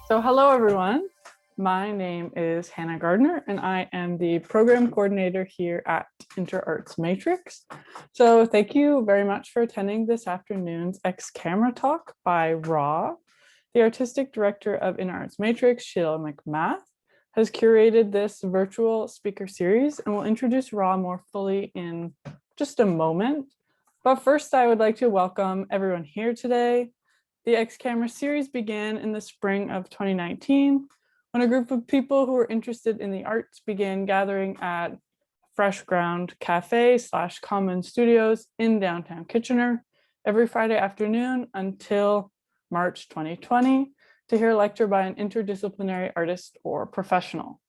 So hello, everyone. My name is Hannah Gardner, and I am the program coordinator here at InterArts Matrix. So thank you very much for attending this afternoon's Ex-Camera talk by Rah. The artistic director of InterArts Matrix, Sheila McMath, has curated this virtual speaker series and will introduce Rah more fully in just a moment. But first, I would like to welcome everyone here today. The Ex-Camera series began in the spring of 2019 when a group of people who were interested in the arts began gathering at Fresh Ground Cafe / Common Studios in downtown Kitchener every Friday afternoon until March 2020 to hear a lecture by an interdisciplinary artist or professional.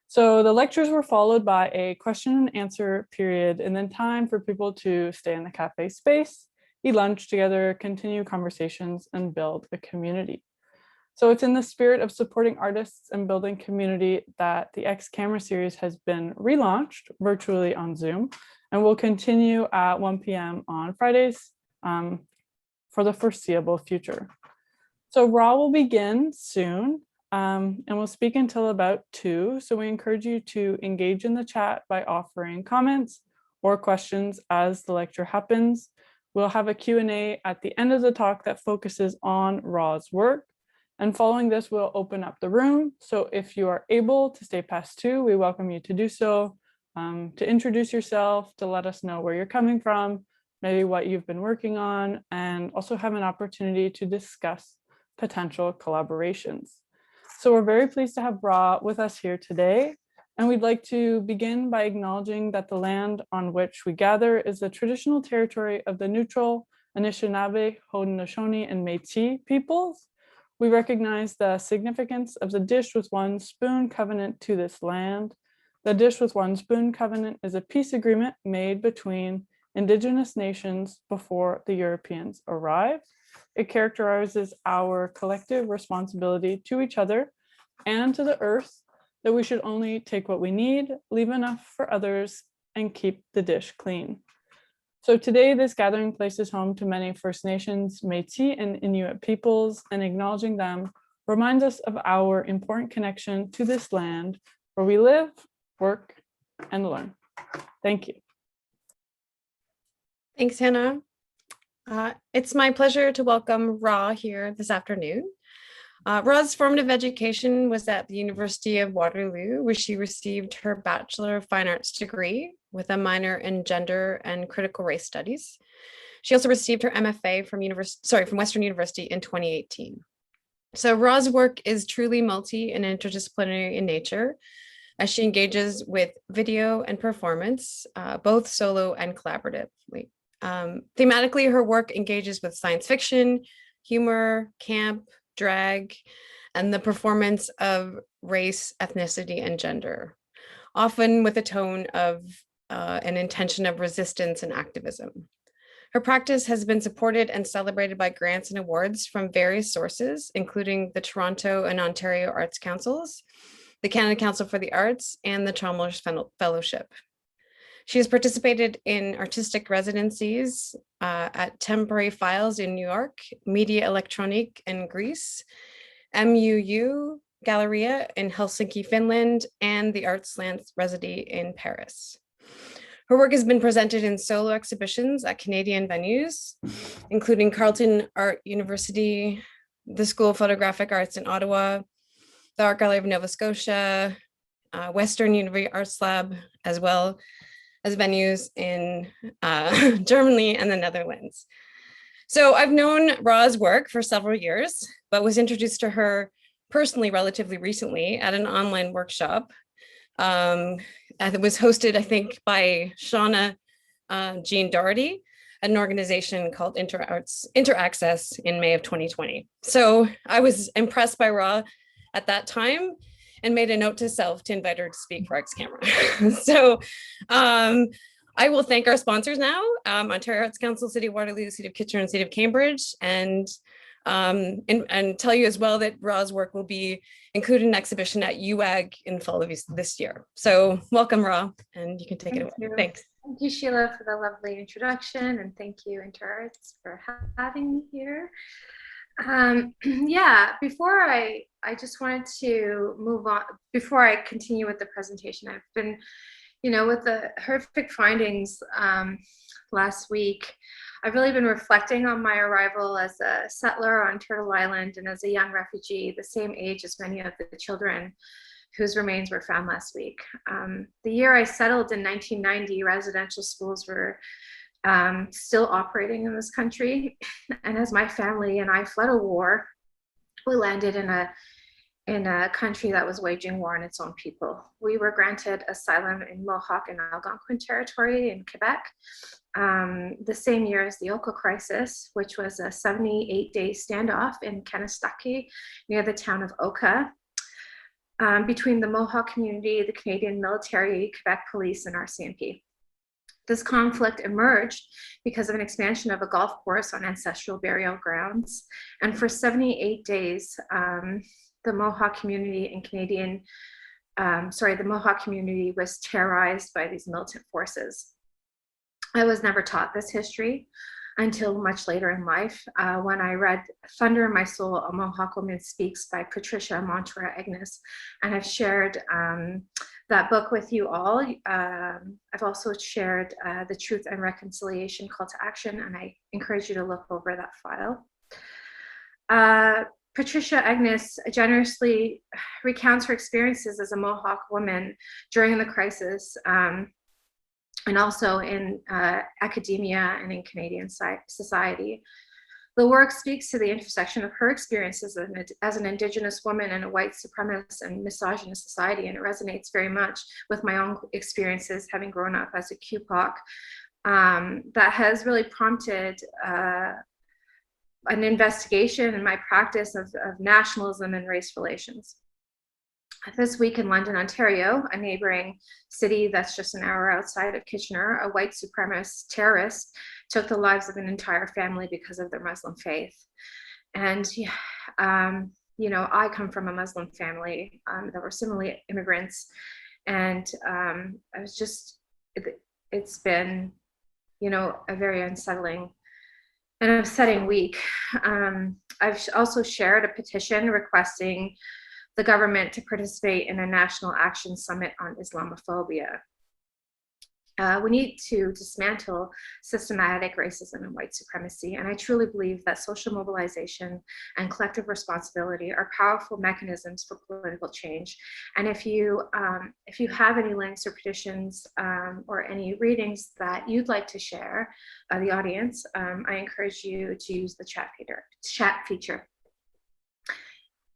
So the lectures were followed by a question and answer period and then time for people to stay in the cafe space, eat lunch together, continue conversations, and build a community. So it's in the spirit of supporting artists and building community that the Ex-Camera series has been relaunched virtually on Zoom and will continue at 1 p.m. on Fridays for the foreseeable future. So Rah will begin soon and we'll speak until about 2. So we encourage you to engage in the chat by offering comments or questions as the lecture happens. We'll have a Q&A at the end of the talk that focuses on Rah's work. And following this, we'll open up the room. So if you are able to stay past 2, we welcome you to do so, to introduce yourself, to let us know where you're coming from, maybe what you've been working on, and also have an opportunity to discuss potential collaborations. So we're very pleased to have Rah with us here today. And we'd like to begin by acknowledging that the land on which we gather is the traditional territory of the neutral Anishinaabe, Haudenosaunee, and Métis peoples. We recognize the significance of the Dish with One Spoon covenant to this land. The Dish with One Spoon covenant is a peace agreement made between Indigenous nations before the Europeans arrived. It characterizes our collective responsibility to each other and to the earth, that we should only take what we need, leave enough for others, and keep the dish clean. So today, this gathering place is home to many First Nations, Métis, and Inuit peoples, and acknowledging them reminds us of our important connection to this land where we live, work, and learn. Thank you. Thanks, Hannah. It's my pleasure to welcome Rah here this afternoon. Rah's formative education was at the University of Waterloo, where she received her Bachelor of Fine Arts degree with a minor in gender and critical race studies. She also received her MFA from Western University in 2018. So Rah's work is truly multi and interdisciplinary in nature, as she engages with video and performance, both solo and collaboratively. Thematically, her work engages with science fiction, humor, camp, drag, and the performance of race, ethnicity, and gender, often with a tone of an intention of resistance and activism. Her practice has been supported and celebrated by grants and awards from various sources, including the Toronto and Ontario Arts Councils, the Canada Council for the Arts, and the Chalmers Fellowship. She has participated in artistic residencies at Temporary Files in New York, Media Electronique in Greece, MUU Galleria in Helsinki, Finland, and the Artslant Residency in Paris. Her work has been presented in solo exhibitions at Canadian venues, including Carleton University, the School of Photographic Arts in Ottawa, the Art Gallery of Nova Scotia, Western University Arts Lab, as well as venues in Germany and the Netherlands. So I've known Rah's work for several years, but was introduced to her personally relatively recently at an online workshop. It was hosted, I think, by Shauna Jean Doherty, an organization called Interaccess in May of 2020. So I was impressed by Rah at that time and made a note to self to invite her to speak for Ex-Camera. So I will thank our sponsors now, Ontario Arts Council, City of Waterloo, City of Kitchener, and City of Cambridge, and tell you as well that Rah's work will be included in an exhibition at UAG in fall of this year. So welcome, Rah, and you can take it away. Thanks. Thank you, Sheila, for the lovely introduction, and thank you, InterArts, for having me here. Yeah, I just wanted to move on, before I continue with the presentation, I've been, with the horrific findings last week, I've really been reflecting on my arrival as a settler on Turtle Island and as a young refugee, the same age as many of the children whose remains were found last week. The year I settled in 1990, residential schools were still operating in this country. And as my family and I fled a war, we landed in a country that was waging war on its own people. We were granted asylum in Mohawk and Algonquin territory in Quebec, the same year as the Oka crisis, which was a 78-day standoff in Kanesatake near the town of Oka, between the Mohawk community, the Canadian military, Quebec police, and RCMP. This conflict emerged because of an expansion of a golf course on ancestral burial grounds. And for 78 days, the Mohawk community the Mohawk community was terrorized by these militant forces. I was never taught this history until much later in life, when I read Thunder in My Soul, A Mohawk Woman Speaks by Patricia Montoya Agnes, and I've shared that book with you all. I've also shared The Truth and Reconciliation Call to Action, and I encourage you to look over that file. Patricia Agnes generously recounts her experiences as a Mohawk woman during the crisis, and also in academia and in Canadian society. The work speaks to the intersection of her experiences as an Indigenous woman in a white supremacist and misogynist society, and it resonates very much with my own experiences having grown up as a QPOC. That has really prompted an investigation in my practice of nationalism and race relations. This week in London, Ontario, a neighboring city that's just an hour outside of Kitchener, a white supremacist terrorist took the lives of an entire family because of their Muslim faith. And, I come from a Muslim family that were similarly immigrants. And it's been, a very unsettling and upsetting week. I've also shared a petition requesting the government to participate in a national action summit on Islamophobia. We need to dismantle systematic racism and white supremacy, and I truly believe that social mobilization and collective responsibility are powerful mechanisms for political change. And if you have any links or petitions or any readings that you'd like to share, the audience, I encourage you to use the chat feature.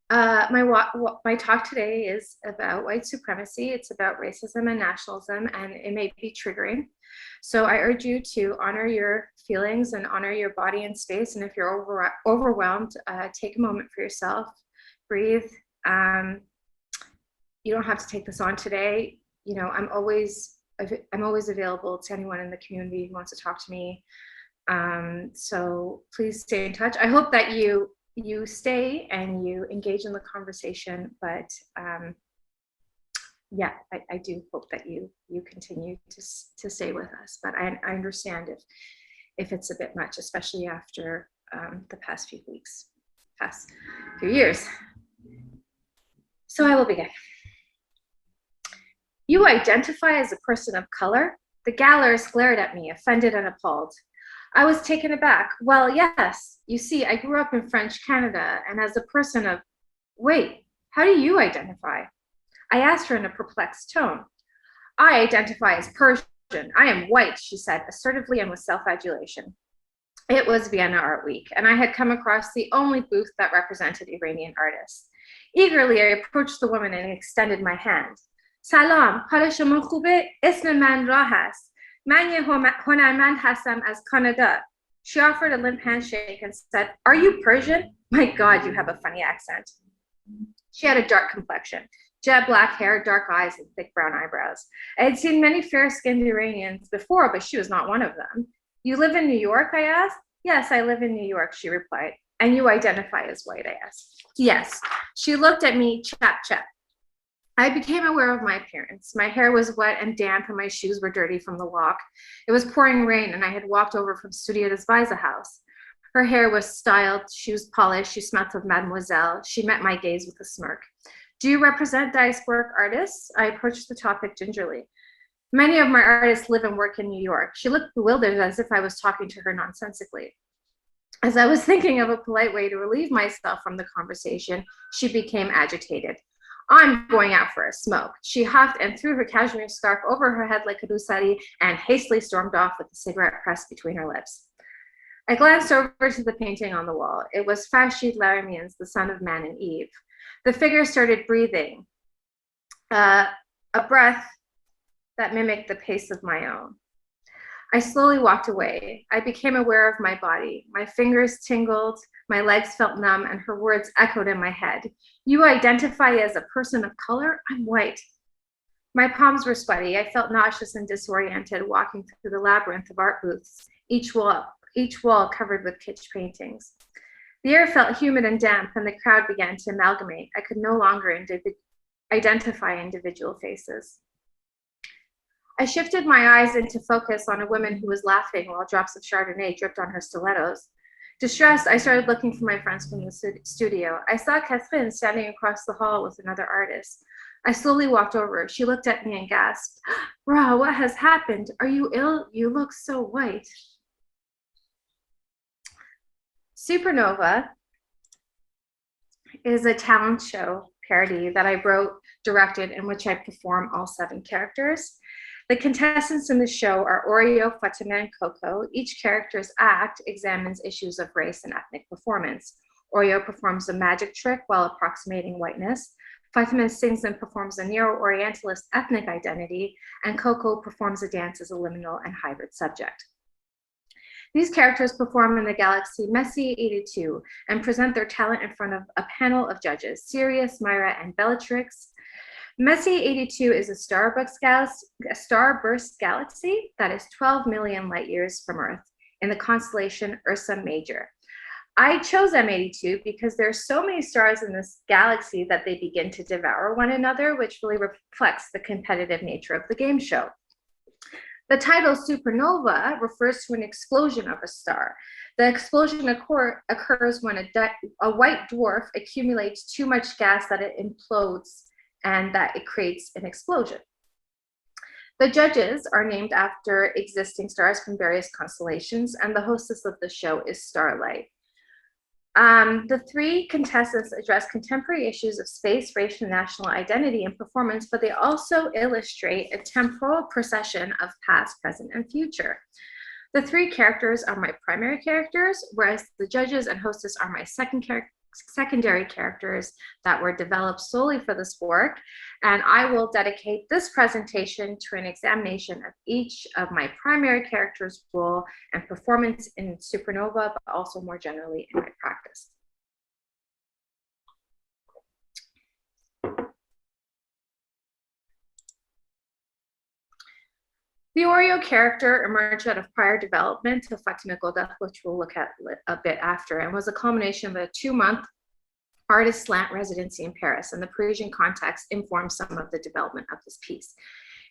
My talk today is about white supremacy. It's about racism and nationalism, and it may be triggering. So I urge you to honor your feelings and honor your body and space. And if you're overwhelmed, take a moment for yourself, breathe. You don't have to take this on today. I'm always available to anyone in the community who wants to talk to me. So please stay in touch. I hope that you stay and you engage in the conversation, but I do hope that you continue to stay with us. But I understand if it's a bit much, especially after the past few years. So I will begin. You identify as a person of color? The gallers glared at me, offended and appalled. I was taken aback. Well, yes, you see, I grew up in French Canada, and as a person of, wait, how do you identify? I asked her in a perplexed tone. I identify as Persian. I am white, she said, assertively and with self-adulation. It was Vienna Art Week, and I had come across the only booth that represented Iranian artists. Eagerly, I approached the woman and extended my hand. Salam, حال شما خوبه؟ اسم من راه است. من یه هنرمند هستم از Canada. She offered a limp handshake and said, are you Persian? My God, you have a funny accent. She had a dark complexion, jet black hair, dark eyes, and thick brown eyebrows. I had seen many fair-skinned Iranians before, but she was not one of them. You live in New York, I asked. Yes, I live in New York, she replied. And you identify as white, I asked. Yes. She looked at me, chap. I became aware of my appearance. My hair was wet and damp, and my shoes were dirty from the walk. It was pouring rain, and I had walked over from Studio des Weisse Haus. Her hair was styled, she was polished, she smelt of mademoiselle. She met my gaze with a smirk. Do you represent diasporic artists? I approached the topic gingerly. Many of my artists live and work in New York. She looked bewildered as if I was talking to her nonsensically. As I was thinking of a polite way to relieve myself from the conversation, she became agitated. I'm going out for a smoke. She huffed and threw her cashmere scarf over her head like a rusari and hastily stormed off with the cigarette pressed between her lips. I glanced over to the painting on the wall. It was Fashid Laramian's The Son of Man and Eve. The figure started breathing, a breath that mimicked the pace of my own. I slowly walked away. I became aware of my body. My fingers tingled, my legs felt numb, and her words echoed in my head. You identify as a person of color? I'm white. My palms were sweaty. I felt nauseous and disoriented walking through the labyrinth of art booths, each wall covered with kitsch paintings. The air felt humid and damp, and the crowd began to amalgamate. I could no longer identify individual faces. I shifted my eyes into focus on a woman who was laughing while drops of Chardonnay dripped on her stilettos. Distressed, I started looking for my friends from the studio. I saw Catherine standing across the hall with another artist. I slowly walked over. She looked at me and gasped, Rah, what has happened? Are you ill? You look so white. SuperNova is a talent show parody that I wrote, directed, in which I perform all 7 characters. The contestants in the show are Oreo, Fatimeh, and Coco. Each character's act examines issues of race and ethnic performance. Oreo performs a magic trick while approximating whiteness. Fatimeh sings and performs a Neo-Orientalist ethnic identity, and Coco performs a dance as a liminal and hybrid subject. These characters perform in the galaxy Messi 82 and present their talent in front of a panel of judges, Sirius, Myra, and Bellatrix. Messi 82 is a starburst galaxy that is 12 million light years from Earth in the constellation Ursa Major. I chose M82 because there are so many stars in this galaxy that they begin to devour one another, which really reflects the competitive nature of the game show. The title SuperNova refers to an explosion of a star. The explosion occurs when a white dwarf accumulates too much gas that it implodes and that it creates an explosion. The judges are named after existing stars from various constellations, and the hostess of the show is Starlight. The 3 contestants address contemporary issues of space, race, and national identity and performance, but they also illustrate a temporal procession of past, present, and future. The 3 characters are my primary characters, whereas the judges and hostess are my secondary characters that were developed solely for this work. And I will dedicate this presentation to an examination of each of my primary characters' role and performance in SuperNova, but also more generally in my practice. The Oreo character emerged out of prior development of Fatimeh Godach, which we'll look at a bit after, and was a culmination of a 2-month Artslant residency in Paris, and the Parisian context informed some of the development of this piece.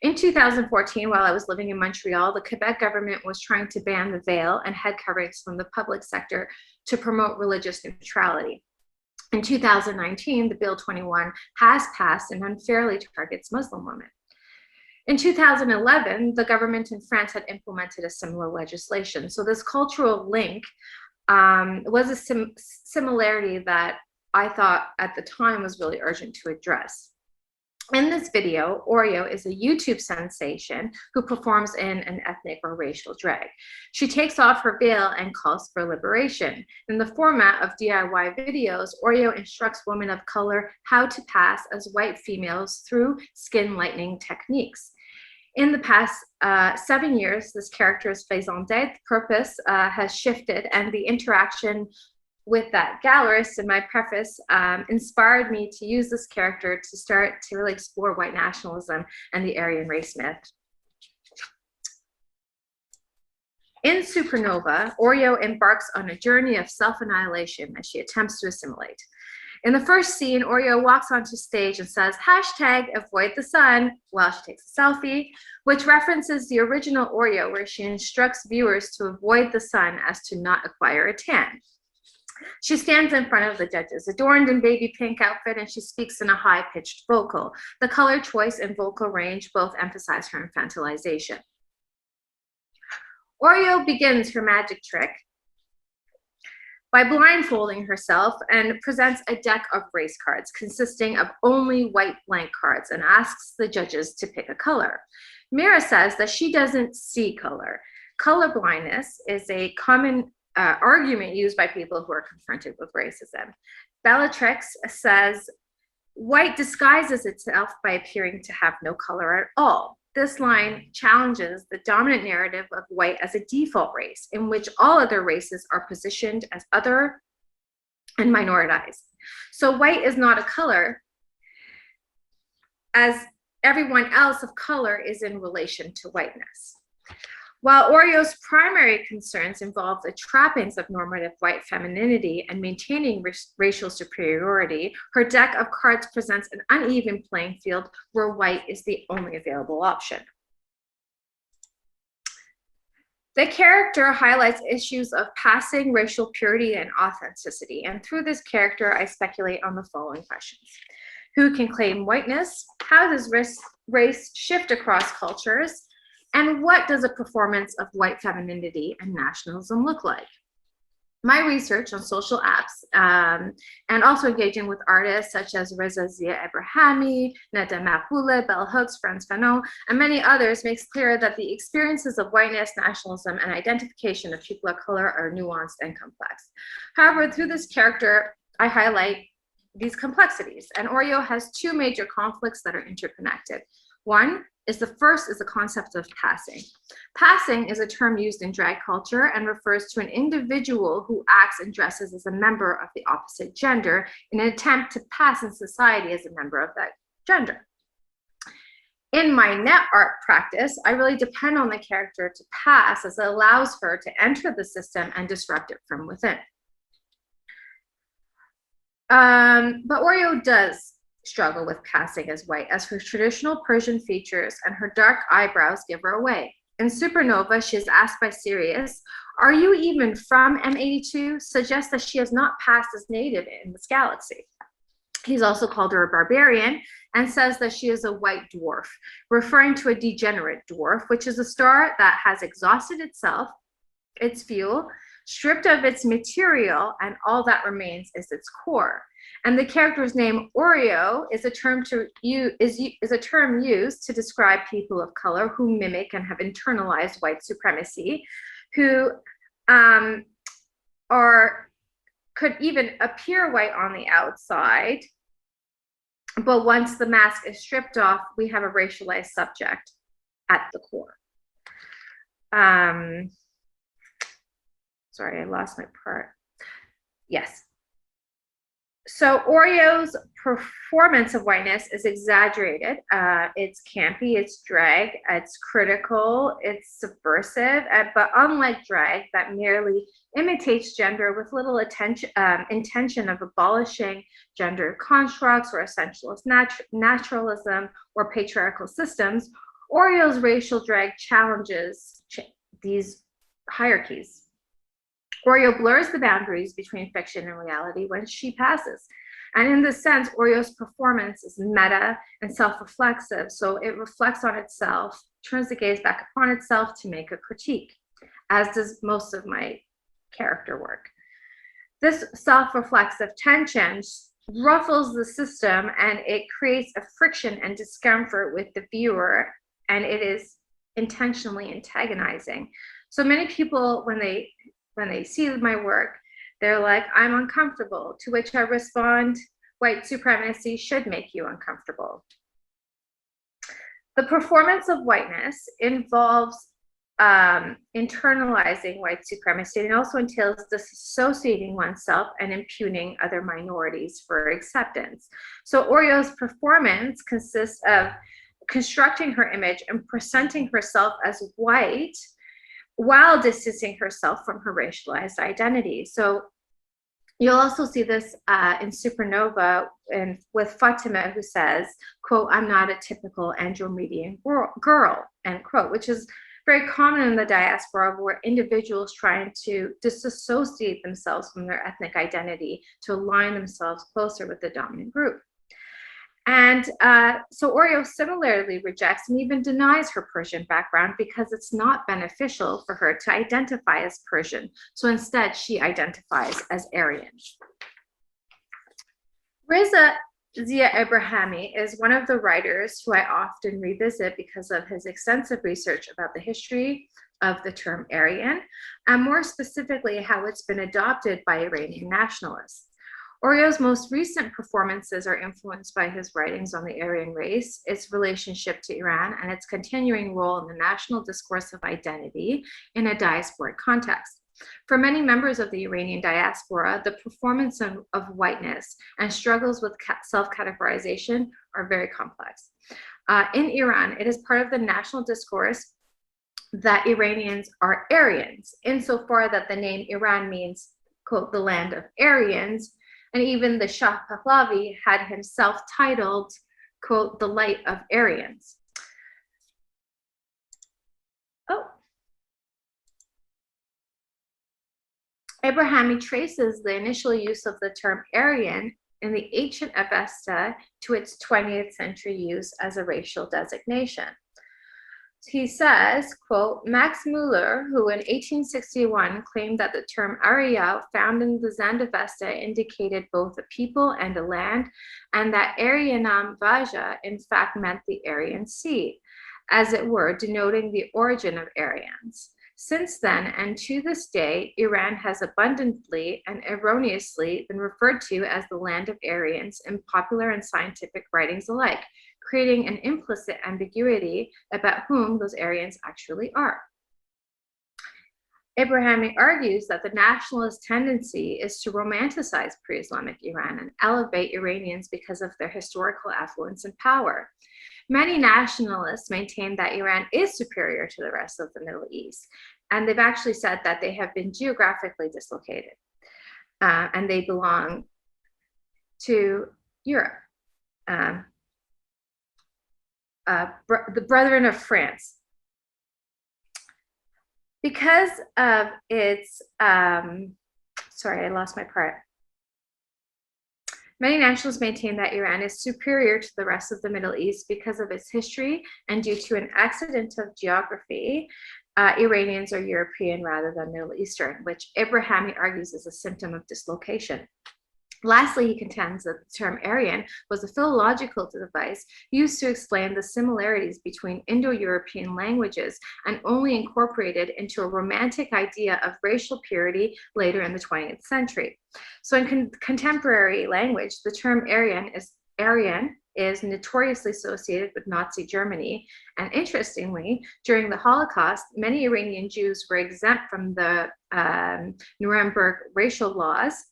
In 2014, while I was living in Montreal, the Quebec government was trying to ban the veil and head coverings from the public sector to promote religious neutrality. In 2019, the Bill 21 has passed and unfairly targets Muslim women. In 2011, the government in France had implemented a similar legislation. So this cultural link was a similarity that I thought at the time was really urgent to address. In this video, Oreo is a YouTube sensation who performs in an ethnic or racial drag. She takes off her veil and calls for liberation. In the format of DIY videos, Oreo instructs women of color how to pass as white females through skin lightening techniques. In the past 7 years, this character's raison d'être purpose has shifted, and the interaction with that gallerist in my preface inspired me to use this character to start to really explore white nationalism and the Aryan race myth. In SuperNova, Oreo embarks on a journey of self-annihilation as she attempts to assimilate. In the first scene, Oreo walks onto stage and says, #avoid the sun, while she takes a selfie, which references the original Oreo, where she instructs viewers to avoid the sun as to not acquire a tan. She stands in front of the judges, adorned in baby pink outfit, and she speaks in a high-pitched vocal. The color choice and vocal range both emphasize her infantilization. Oreo begins her magic trick by blindfolding herself and presents a deck of race cards consisting of only white blank cards and asks the judges to pick a color. Mira says that she doesn't see color. Color blindness is a common argument used by people who are confronted with racism. Bellatrix says white disguises itself by appearing to have no color at all. This line challenges the dominant narrative of white as a default race, in which all other races are positioned as other and minoritized. So white is not a color, as everyone else of color is in relation to whiteness. While Oreo's primary concerns involve the trappings of normative white femininity and maintaining racial superiority, her deck of cards presents an uneven playing field where white is the only available option. The character highlights issues of passing, racial purity, and authenticity. And through this character, I speculate on the following questions. Who can claim whiteness? How does race shift across cultures? And what does a performance of white femininity and nationalism look like? My research on social apps and also engaging with artists such as Reza Zia Ebrahimi, Neda Maqbooleh, Bell Hooks, Frantz Fanon, and many others makes clear that the experiences of whiteness, nationalism, and identification of people of color are nuanced and complex. However, through this character, I highlight these complexities, and Oreo has two major conflicts that are interconnected. One is the concept of passing. Passing is a term used in drag culture and refers to an individual who acts and dresses as a member of the opposite gender in an attempt to pass in society as a member of that gender. In my net art practice, I really depend on the character to pass, as it allows her to enter the system and disrupt it from within. But Oreo does struggle with passing as white, as her traditional Persian features and her dark eyebrows give her away. In SuperNova, she is asked by Sirius, "Are you even from M82?" suggests that she has not passed as native in this galaxy. He's also called her a barbarian and says that she is a white dwarf, referring to a degenerate dwarf, which is a star that has exhausted itself, its fuel, stripped of its material, and all that remains is its core. And the character's name Oreo is a term used to describe people of color who mimic and have internalized white supremacy, who could even appear white on the outside, but once the mask is stripped off, we have a racialized subject at the core. Sorry, I lost my part. Yes. So Oreo's performance of whiteness is exaggerated. It's campy, it's drag, it's critical, it's subversive, but unlike drag that merely imitates gender with little intention of abolishing gender constructs or essentialist naturalism or patriarchal systems, Oreo's racial drag challenges these hierarchies. Oreo blurs the boundaries between fiction and reality when she passes. And in this sense, Oreo's performance is meta and self-reflexive, so it reflects on itself, turns the gaze back upon itself to make a critique, as does most of my character work. This self-reflexive tension ruffles the system, and it creates a friction and discomfort with the viewer, and it is intentionally antagonizing. So many people, when they see my work, they're like, "I'm uncomfortable," to which I respond, white supremacy should make you uncomfortable. The performance of whiteness involves internalizing white supremacy, and also entails disassociating oneself and impugning other minorities for acceptance. So Oreo's performance consists of constructing her image and presenting herself as white while distancing herself from her racialized identity. So You'll also see this in SuperNova and with Fatimeh, who says, quote, "I'm not a typical Andromedan girl," end quote, which is very common in the diaspora, where individuals trying to disassociate themselves from their ethnic identity to align themselves closer with the dominant group. And so Oreo similarly rejects and even denies her Persian background because it's not beneficial for her to identify as Persian. So instead, she identifies as Aryan. Reza Zia Ebrahimi is one of the writers who I often revisit because of his extensive research about the history of the term Aryan, and more specifically, how it's been adopted by Iranian nationalists. Oreo's most recent performances are influenced by his writings on the Aryan race, its relationship to Iran, and its continuing role in the national discourse of identity in a diasporic context. For many members of the Iranian diaspora, the performance of whiteness and struggles with self-categorization are very complex. In Iran, it is part of the national discourse that Iranians are Aryans, insofar that the name Iran means, quote, "the land of Aryans," and even the Shah Pahlavi had himself titled, quote, "the light of Aryans." Oh. Ebrahimi traces the initial use of the term Aryan in the ancient Avesta to its 20th century use as a racial designation. He says, quote, "Max Muller, who in 1861 claimed that the term Arya found in the Zendavesta indicated both a people and a land, and that Aryanam Vaja in fact meant the Aryan Sea, as it were, denoting the origin of Aryans. Since then, and to this day, Iran has abundantly and erroneously been referred to as the land of Aryans in popular and scientific writings alike, creating an implicit ambiguity about whom those Aryans actually are." Ebrahimi argues that the nationalist tendency is to romanticize pre-Islamic Iran and elevate Iranians because of their historical affluence and power. Many nationalists maintain that Iran is superior to the rest of the Middle East, and they've actually said that they have been geographically dislocated, and they belong to Europe. The Brethren of France. Because of its, sorry, I lost my part. Many nationalists maintain that Iran is superior to the rest of the Middle East because of its history and due to an accident of geography. Iranians are European rather than Middle Eastern, which Ebrahimi argues is a symptom of dislocation. Lastly, he contends that the term Aryan was a philological device used to explain the similarities between Indo-European languages and only incorporated into a romantic idea of racial purity later in the 20th century. So in contemporary language, the term Aryan is notoriously associated with Nazi Germany. And interestingly, during the Holocaust, many Iranian Jews were exempt from the Nuremberg racial laws.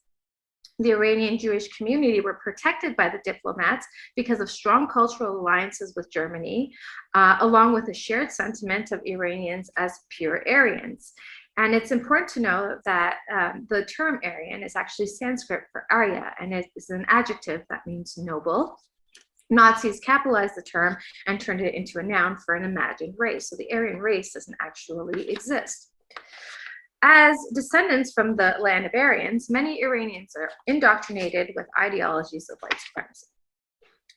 The Iranian Jewish community were protected by the diplomats because of strong cultural alliances with Germany, along with a shared sentiment of Iranians as pure Aryans. And it's important to know that the term Aryan is actually Sanskrit for Arya, and it is an adjective that means noble. Nazis capitalized the term and turned it into a noun for an imagined race. So the Aryan race doesn't actually exist. As descendants from the land of Aryans, many Iranians are indoctrinated with ideologies of white supremacy.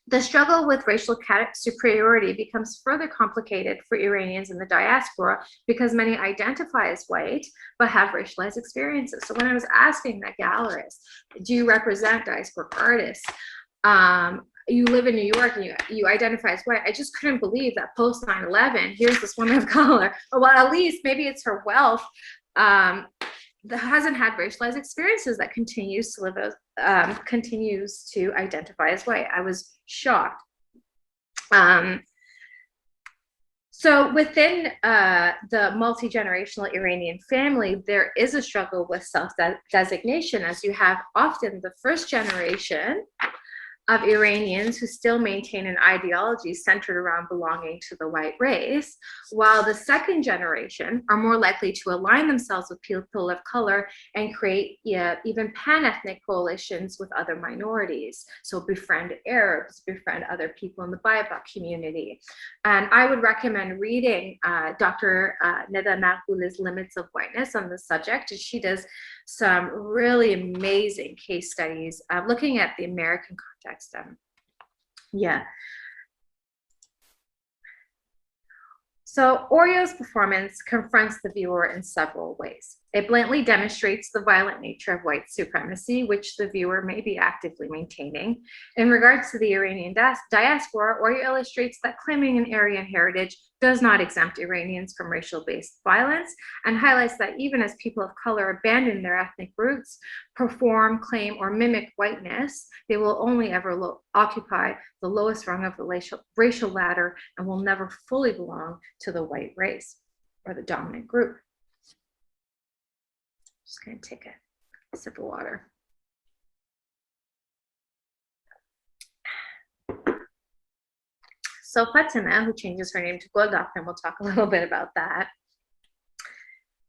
The struggle with racial superiority becomes further complicated for Iranians in the diaspora because many identify as white but have racialized experiences. So when I was asking that gallerist, do you represent diasporic artists? You live in New York and you identify as white. I just couldn't believe that post 9/11, here's this woman of color, or well, at least maybe it's her wealth, that hasn't had racialized experiences that continues to identify as white. I was shocked. So within the multi-generational Iranian family, there is a struggle with self-designation, as you have often the first generation of Iranians who still maintain an ideology centered around belonging to the white race, while the second generation are more likely to align themselves with people of color and create even pan-ethnic coalitions with other minorities. So befriend Arabs, befriend other people in the BIPOC community. And I would recommend reading Dr. Neda Makbouli's Limits of Whiteness on the subject. She does some really amazing case studies looking at the American context. Yeah. So Oreo's performance confronts the viewer in several ways. It blatantly demonstrates the violent nature of white supremacy, which the viewer may be actively maintaining. In regards to the Iranian diaspora, Oreo illustrates that claiming an Aryan heritage does not exempt Iranians from racial-based violence, and highlights that even as people of color abandon their ethnic roots, perform, claim, or mimic whiteness, they will only ever occupy the lowest rung of the racial ladder and will never fully belong to the white race or the dominant group. Just gonna take a sip of water. So Fatimeh, who changes her name to Goldak, and we'll talk a little bit about that,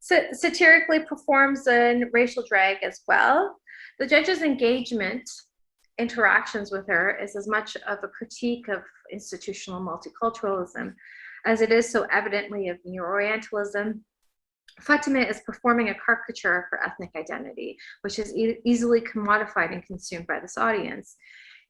satirically performs in racial drag as well. The judge's engagement, interactions with her is as much of a critique of institutional multiculturalism as it is so evidently of Neo-Orientalism. Fatimeh is performing a caricature of her ethnic identity, which is easily commodified and consumed by this audience.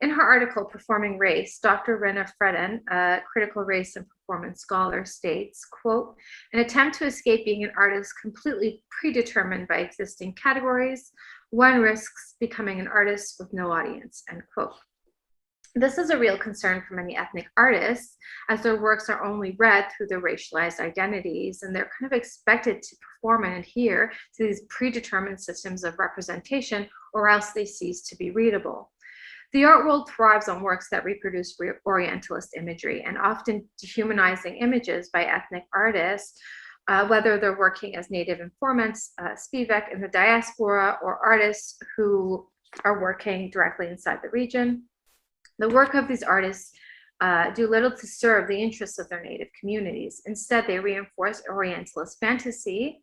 In her article, Performing Race, Dr. Rena Freden, a critical race and performance scholar, states, quote, "An attempt to escape being an artist completely predetermined by existing categories, one risks becoming an artist with no audience," end quote. This is a real concern for many ethnic artists, as their works are only read through their racialized identities, and they're kind of expected to perform and adhere to these predetermined systems of representation, or else they cease to be readable. The art world thrives on works that reproduce Orientalist imagery and often dehumanizing images by ethnic artists, whether they're working as native informants, Spivak in the diaspora, or artists who are working directly inside the region. The work of these artists do little to serve the interests of their native communities. Instead, they reinforce Orientalist fantasy,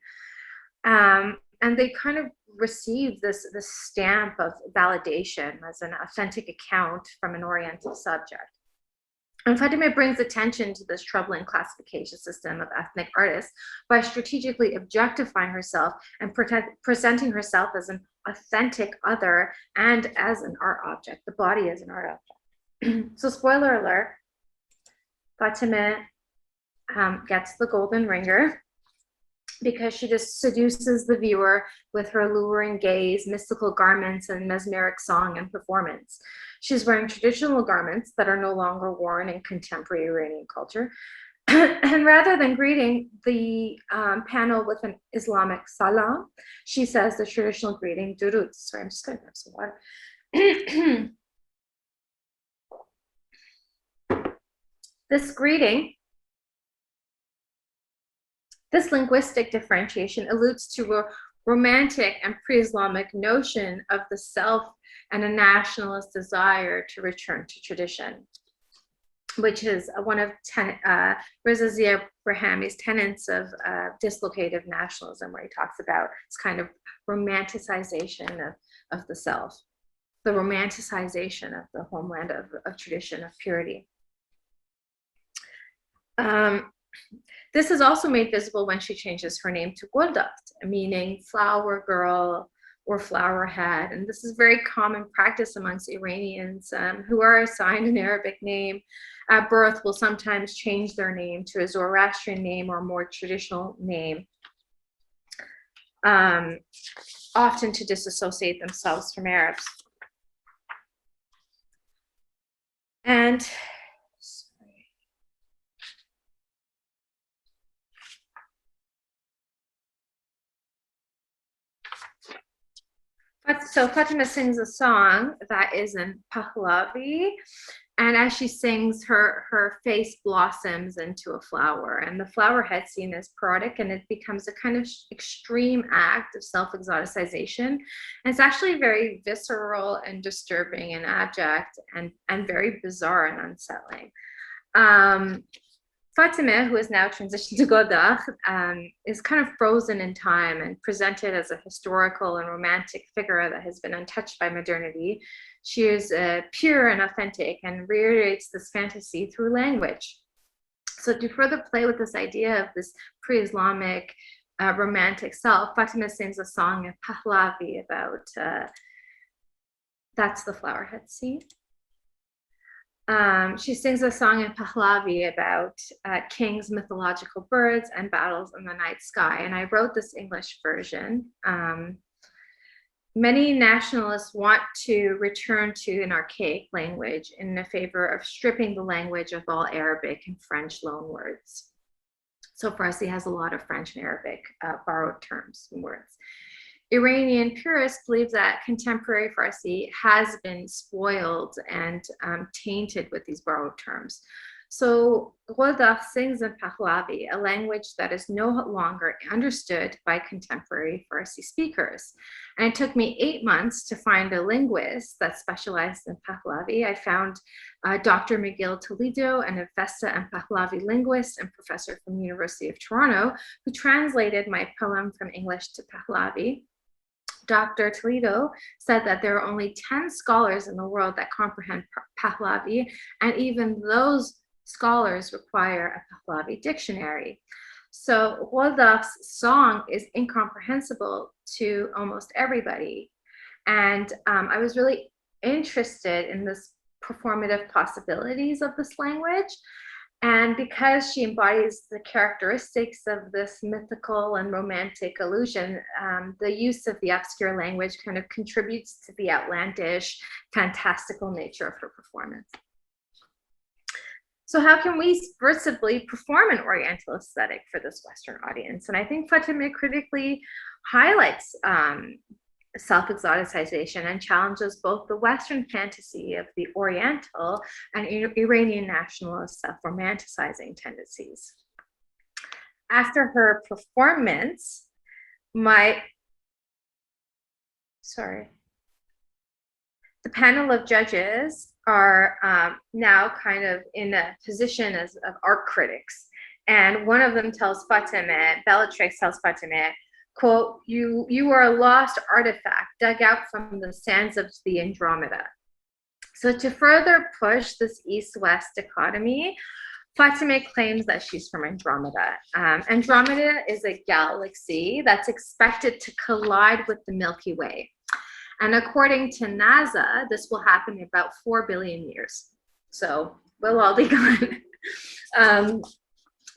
and they kind of receive this stamp of validation as an authentic account from an Oriental subject. And Fatimeh brings attention to this troubling classification system of ethnic artists by strategically objectifying herself and presenting herself as an authentic other and as an art object, the body as an art object. So spoiler alert, Fatimeh gets the golden ringer because she just seduces the viewer with her alluring gaze, mystical garments, and mesmeric song and performance. She's wearing traditional garments that are no longer worn in contemporary Iranian culture. And rather than greeting the panel with an Islamic salam, she says the traditional greeting, durud. Sorry, I'm just gonna grab some water. This greeting, this linguistic differentiation alludes to a romantic and pre-Islamic notion of the self and a nationalist desire to return to tradition, which is one of Reza Zia Brahami's tenets of dislocative nationalism, where he talks about this kind of romanticization of the self, the romanticization of the homeland, of tradition, of purity. This is also made visible when she changes her name to Goldaft, meaning flower girl or flower head. And this is very common practice amongst Iranians who are assigned an Arabic name at birth, will sometimes change their name to a Zoroastrian name or a more traditional name, often to disassociate themselves from Arabs. And so Fatimeh sings a song that is in Pahlavi, And as she sings, her face blossoms into a flower, and the flower head scene is parodic, and it becomes a kind of extreme act of self-exoticization. And it's actually very visceral and disturbing and abject and very bizarre and unsettling. Fatimeh, who is now transitioned to Godard, is kind of frozen in time and presented as a historical and romantic figure that has been untouched by modernity. She is pure and authentic and reiterates this fantasy through language. So to further play with this idea of this pre-Islamic romantic self, Fatimeh sings a song in Pahlavi about, that's the flowerhead scene. She sings a song in Pahlavi about kings, mythological birds, and battles in the night sky. And I wrote this English version. Many nationalists want to return to an archaic language in favor of stripping the language of all Arabic and French loanwords. So Farsi has a lot of French and Arabic borrowed terms and words. Iranian purists believe that contemporary Farsi has been spoiled and tainted with these borrowed terms. So Godard sings in Pahlavi, a language that is no longer understood by contemporary Farsi speakers. And it took me 8 months to find a linguist that specialized in Pahlavi. I found Dr. Miguel Toledo, an Avesta and Pahlavi linguist and professor from the University of Toronto, who translated my poem from English to Pahlavi. Dr. Toledo said that there are only 10 scholars in the world that comprehend Pahlavi, and even those scholars require a Pahlavi dictionary. So Godard's song is incomprehensible to almost everybody. And I was really interested in this performative possibilities of this language. And because she embodies the characteristics of this mythical and romantic illusion, the use of the obscure language kind of contributes to the outlandish, fantastical nature of her performance. So how can we subversively perform an Oriental aesthetic for this Western audience? And I think Fatimeh critically highlights self-exoticization and challenges both the Western fantasy of the Oriental and Iranian nationalist self-romanticizing tendencies. After her performance, the panel of judges are now kind of in a position of art critics. And one of them tells Fatimeh, Bellatrix tells Fatimeh, quote, you are a lost artifact dug out from the sands of the Andromeda. So to further push this East-West dichotomy, Fatimeh claims that she's from Andromeda. Andromeda is a galaxy that's expected to collide with the Milky Way. And according to NASA, this will happen in about 4 billion years. So we'll all be gone.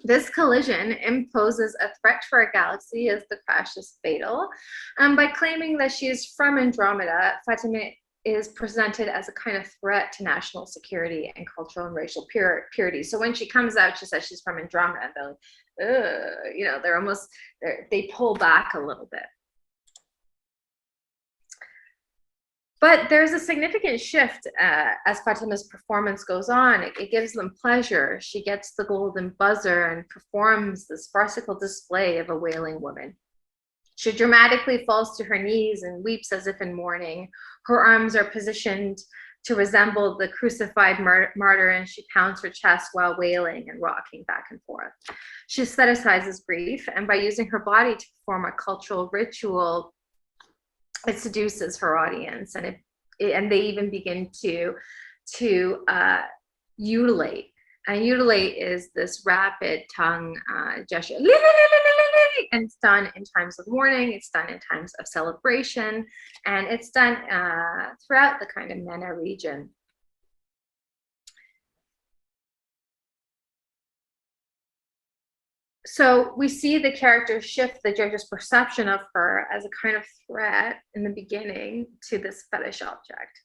This collision imposes a threat for a galaxy as the crash is fatal. By claiming that she is from Andromeda, Fatimeh is presented as a kind of threat to national security and cultural and racial purity. So when she comes out, she says she's from Andromeda. They're like, you know, they pull back a little bit. But there's a significant shift as Fatimeh's performance goes on. It gives them pleasure. She gets the golden buzzer and performs this farcical display of a wailing woman. She dramatically falls to her knees and weeps as if in mourning. Her arms are positioned to resemble the crucified martyr, and she pounds her chest while wailing and rocking back and forth. She aestheticizes grief, and by using her body to perform a cultural ritual, it seduces her audience, and they even begin to utilate. And utilate is this rapid tongue gesture, and it's done in times of mourning, it's done in times of celebration, and it's done throughout the kind of MENA region. So we see the character shift the judge's perception of her as a kind of threat in the beginning to this fetish object.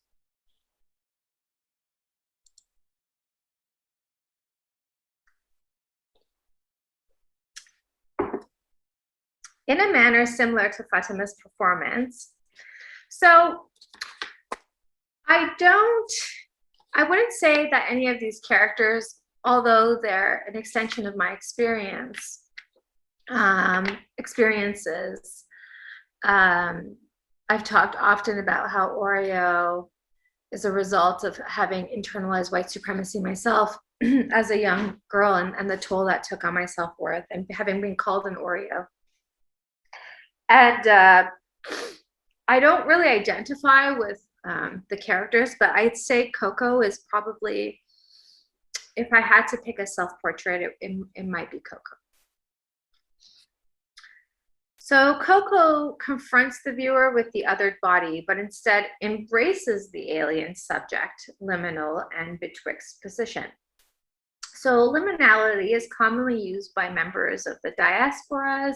In a manner similar to Fatimeh's performance. So I don't I wouldn't say that any of these characters, although they're an extension of my experiences, I've talked often about how Oreo is a result of having internalized white supremacy myself as a young girl, and the toll that took on my self-worth and having been called an Oreo. And I don't really identify with the characters, but I'd say Coco is probably, if I had to pick a self-portrait, it might be Coco. So Coco confronts the viewer with the othered body, but instead embraces the alien subject, liminal and betwixt position. So liminality is commonly used by members of the diasporas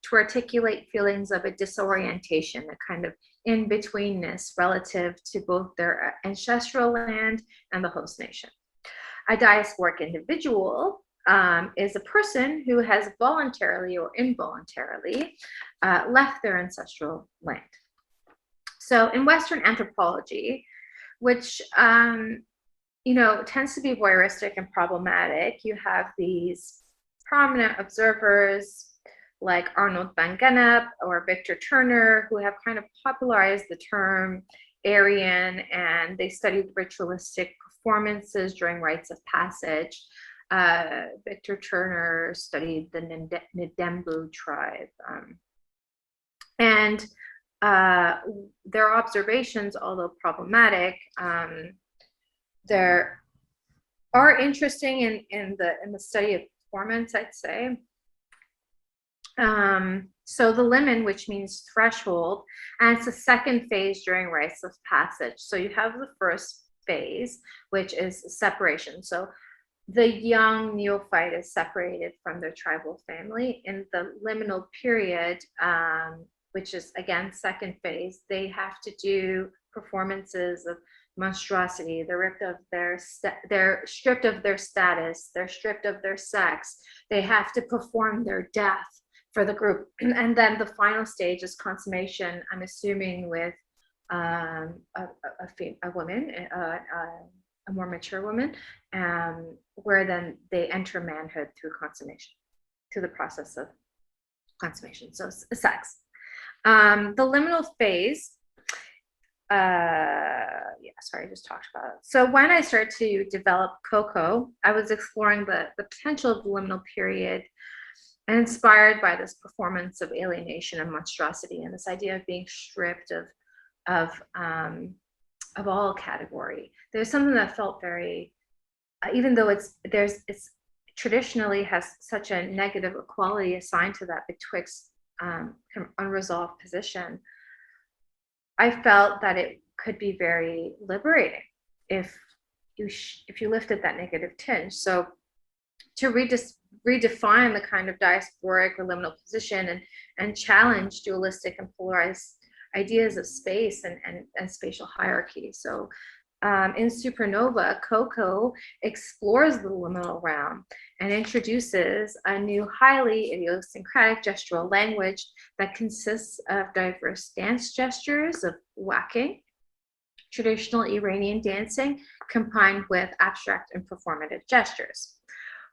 to articulate feelings of a disorientation, a kind of in-betweenness relative to both their ancestral land and the host nation. A diasporic individual is a person who has voluntarily or involuntarily left their ancestral land. So in Western anthropology, which tends to be voyeuristic and problematic, you have these prominent observers like Arnold van Gennep or Victor Turner, who have kind of popularized the term Aryan, and they studied ritualistic performances during rites of passage. Victor Turner studied the Ndembu tribe. And their observations, although problematic, there are interesting in the study of performance, I'd say. So the limen, which means threshold, and it's the second phase during rites of passage. So you have the first phase, which is separation. So the young neophyte is separated from their tribal family. In the liminal period, which is again second phase, they have to do performances of monstrosity. They're stripped of their status, they're stripped of their sex, they have to perform their death for the group. And then the final stage is consummation, I'm assuming with a woman, a more mature woman, where then they enter manhood through consummation, through the process of consummation, so sex. The liminal phase, I just talked about it. So when I started to develop Coco, I was exploring the potential of the liminal period and inspired by this performance of alienation and monstrosity and this idea of being stripped of all category. There's something that felt very, even though it's traditionally has such a negative equality assigned to that betwixt kind of unresolved position, I felt that it could be very liberating if you lifted that negative tinge. So to redefine the kind of diasporic or liminal position and challenge dualistic and polarized ideas of space and spatial hierarchy. So in SuperNova, Coco explores the liminal realm and introduces a new highly idiosyncratic gestural language that consists of diverse dance gestures of whacking, traditional Iranian dancing, combined with abstract and performative gestures.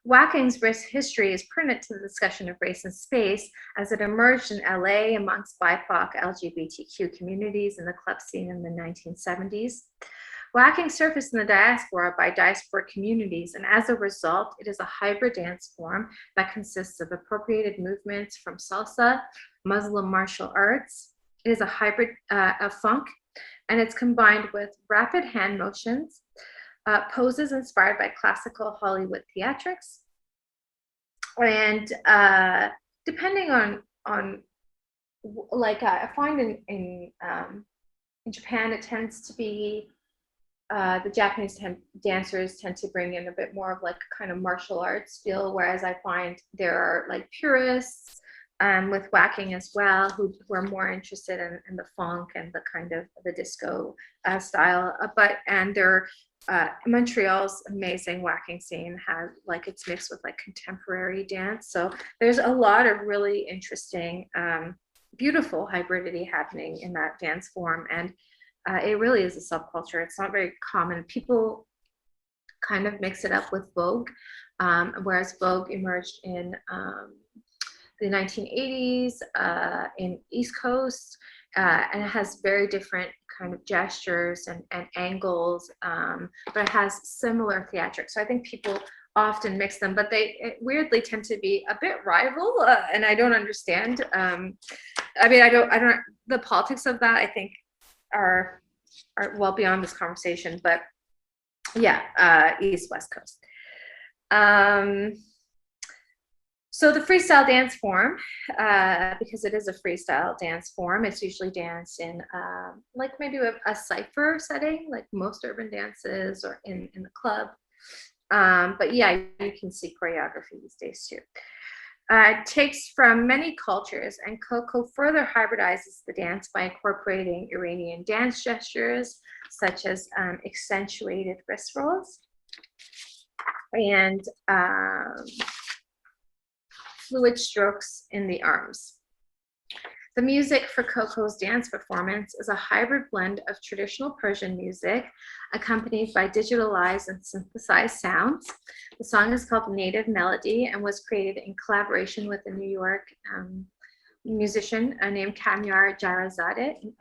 Whacking's rich history is pertinent to the discussion of race and space as it emerged in LA amongst BIPOC LGBTQ communities in the club scene in the 1970s. Whacking surfaced in the diaspora by diasporic communities, and as a result, it is a hybrid dance form that consists of appropriated movements from salsa, Muslim martial arts. It is a hybrid of funk, and it's combined with rapid hand motions, poses inspired by classical Hollywood theatrics, and depending on like I find in Japan, it tends to be the Japanese dancers tend to bring in a bit more of like a kind of martial arts feel, whereas I find there are like purists with whacking as well who are more interested in the funk and the kind of the disco style. Montreal's amazing whacking scene has like it's mixed with like contemporary dance. So there's a lot of really interesting, beautiful hybridity happening in that dance form. And it really is a subculture. It's not very common. People kind of mix it up with Vogue, whereas Vogue emerged in the 1980s in East Coast, and it has very different kind of gestures and angles, but it has similar theatrics. So I think people often mix them, but they weirdly tend to be a bit rival, and I don't understand. I mean, I don't, the politics of that, I think, are well beyond this conversation, but yeah, East West Coast. So the freestyle dance form, because it is a freestyle dance form, it's usually danced in like maybe a cypher setting, like most urban dances, or in the club. But yeah, you can see choreography these days too. It takes from many cultures, and Coco further hybridizes the dance by incorporating Iranian dance gestures, such as accentuated wrist rolls and fluid strokes in the arms. The music for Coco's dance performance is a hybrid blend of traditional Persian music accompanied by digitalized and synthesized sounds. The song is called Native Melody and was created in collaboration with a New York musician named Koumaria Residency.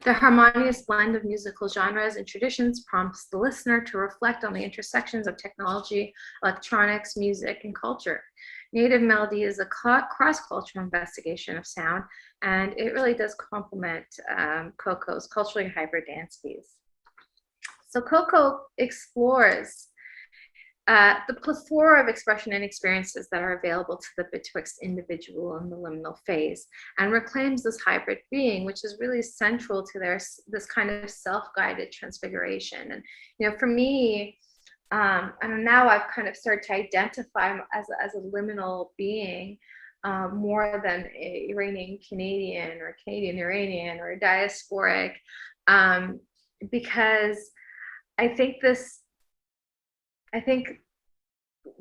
The harmonious blend of musical genres and traditions prompts the listener to reflect on the intersections of technology, electronics, music, and culture. Native Melody is a cross-cultural investigation of sound, and it really does complement Coco's culturally hybrid dance piece. So Coco explores the plethora of expression and experiences that are available to the betwixt individual and the liminal phase, and reclaims this hybrid being, which is really central to this kind of self-guided transfiguration. And you know, for me, and now I've kind of started to identify as a liminal being, more than a Iranian Canadian or Canadian Iranian or a diasporic, because I think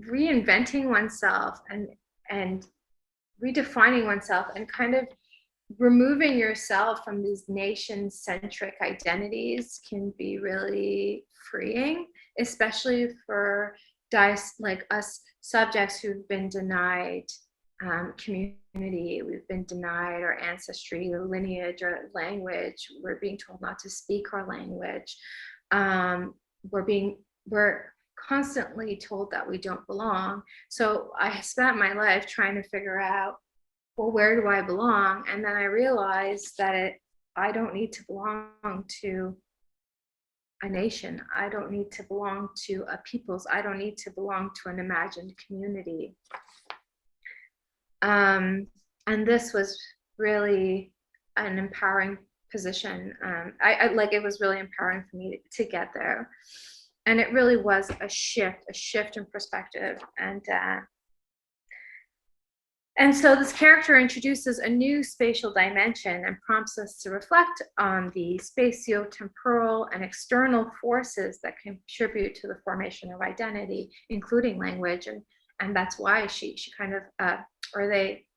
reinventing oneself and redefining oneself and kind of removing yourself from these nation-centric identities can be really freeing, especially for like us subjects who've been denied community, we've been denied our ancestry, the lineage, or language. We're being told not to speak our language. We're constantly told that we don't belong. So I spent my life trying to figure out, well, where do I belong? And then I realized that I don't need to belong to a nation. I don't need to belong to a people's. I don't need to belong to an imagined community. And this was really an empowering position. It was really empowering for me to get there. And it really was a shift in perspective. And so this character introduces a new spatial dimension and prompts us to reflect on the spatio-temporal and external forces that contribute to the formation of identity, including language. And that's why she kind of,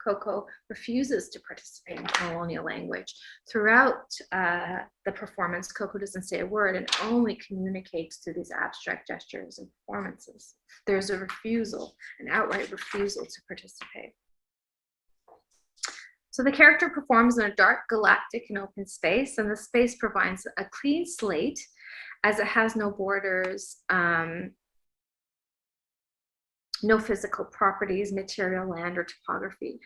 Coco refuses to participate in colonial language. Throughout the performance, Coco doesn't say a word and only communicates through these abstract gestures and performances. There's a refusal, an outright refusal to participate. So the character performs in a dark, galactic, and open space, and the space provides a clean slate as it has no borders, no physical properties, material, land, or topography.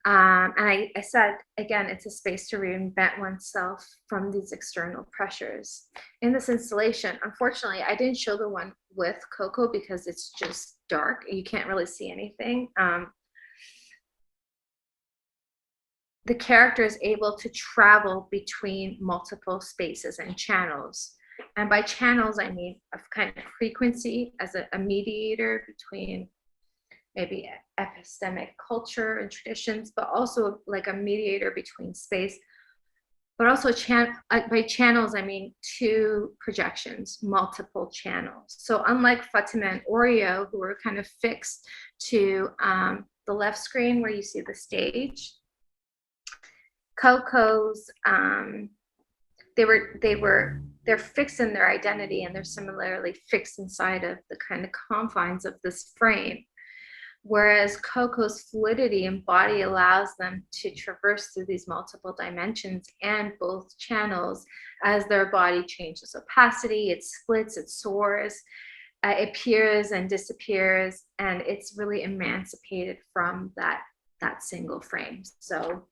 And I said, again, it's a space to reinvent oneself from these external pressures. In this installation, unfortunately, I didn't show the one with Coco because it's just dark. You can't really see anything. The character is able to travel between multiple spaces and channels. And by channels, I mean a kind of frequency as a mediator between maybe epistemic culture and traditions, but also like a mediator between space, but also by channels, I mean two projections, multiple channels. So unlike Fatimeh and Oreo, who are kind of fixed to the left screen where you see the stage, Coco's they're fixed in their identity, and they're similarly fixed inside of the kind of confines of this frame. Whereas Coco's fluidity in body allows them to traverse through these multiple dimensions and both channels as their body changes opacity, it splits, it soars, it appears and disappears, and it's really emancipated from that single frame. So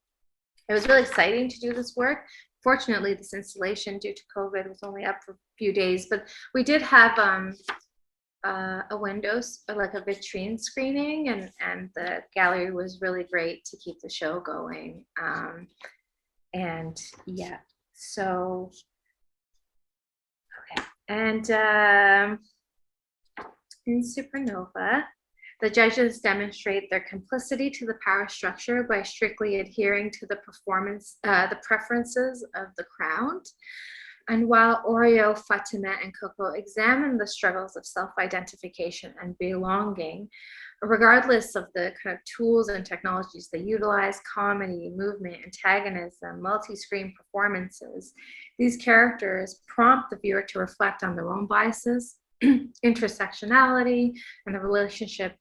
it was really exciting to do this work. Fortunately, this installation, due to COVID, was only up for a few days, but we did have a windows, like a vitrine screening, and the gallery was really great to keep the show going. And yeah, so okay. And in SuperNova, the judges demonstrate their complicity to the power structure by strictly adhering to the preferences of the crowned. And while Oreo, Fatimeh, and Coco examine the struggles of self-identification and belonging, regardless of the kind of tools and technologies they utilize, comedy, movement, antagonism, multi-screen performances, these characters prompt the viewer to reflect on their own biases, intersectionality, and the relationship,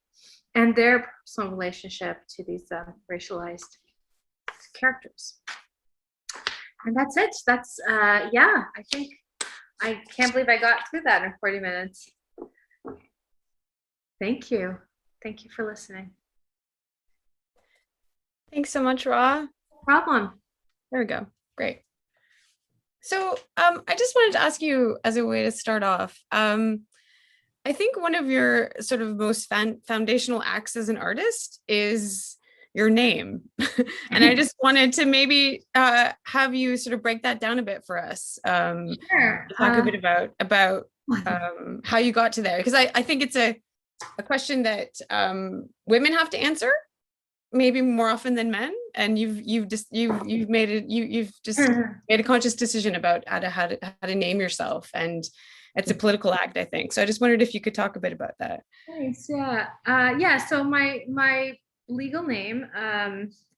and their personal relationship to these racialized characters. And that's it. That's, yeah, I can't believe I got through that in 40 minutes. Thank you. Thank you for listening. Thanks so much, Rah. No problem. There we go. Great. So I just wanted to ask you, as a way to start off, I think one of your sort of most foundational acts as an artist is your name. And I just wanted to maybe have you sort of break that down a bit for us. Sure. Talk a bit about how you got to there, because I think it's a question that women have to answer maybe more often than men, and you've just made a conscious decision about how to name yourself, and it's a political act, I think. So I just wondered if you could talk a bit about that. Thanks. Yeah. Yeah. So my legal name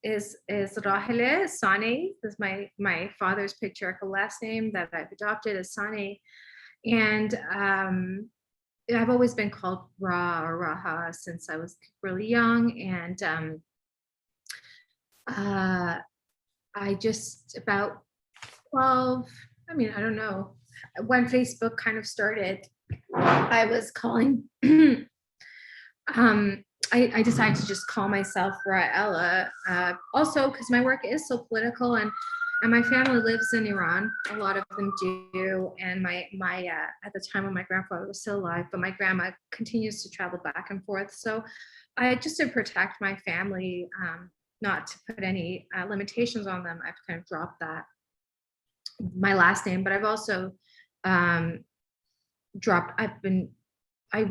is Rah Eleh Sane. This is my father's patriarchal last name that I've adopted as Sane, and I've always been called Rah or Raha since I was really young, and I just about 12. I mean, I don't know. When Facebook kind of started, I was calling. I decided to just call myself Rah Eleh, also because my work is so political, and my family lives in Iran. A lot of them do, and my at the time when my grandfather was still alive, but my grandma continues to travel back and forth. So I just to protect my family, not to put any limitations on them, I've kind of dropped my last name, but I've also dropped. I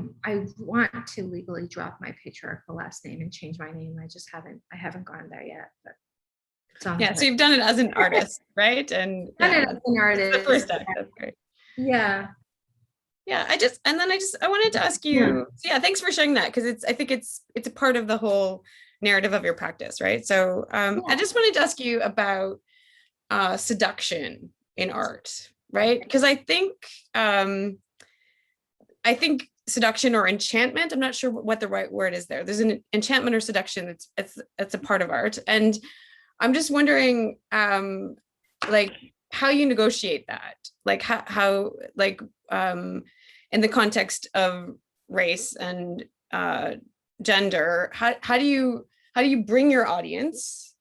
want to legally drop my patriarchal last name and change my name. I haven't gone there yet, but it's on. Yeah, so you've done it as an artist, right? And done it as an artist. The first step. That's great. Yeah. Yeah, I wanted to ask you, yeah, thanks for sharing that, because I think it's a part of the whole narrative of your practice, right? So I just wanted to ask you about seduction in art, right? Because I think seduction or enchantment, I'm not sure what the right word is there. There's an enchantment or seduction that's a part of art. And I'm just wondering, like, how you negotiate that, like how in the context of race and gender, how do you bring your audience,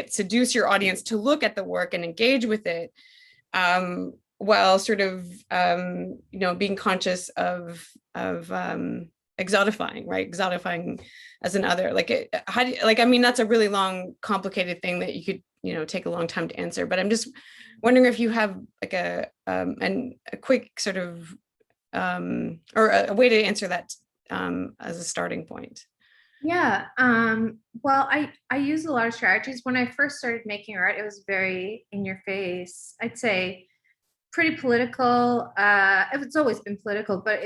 seduce your audience to look at the work and engage with it, while sort of being conscious of exotifying, right? Exotifying as an other, that's a really long, complicated thing that you could take a long time to answer. But I'm just wondering if you have like a quick sort of or a way to answer that as a starting point. Yeah. Well, I use a lot of strategies. When I first started making art, it was very in your face. I'd say pretty political. It's always been political, but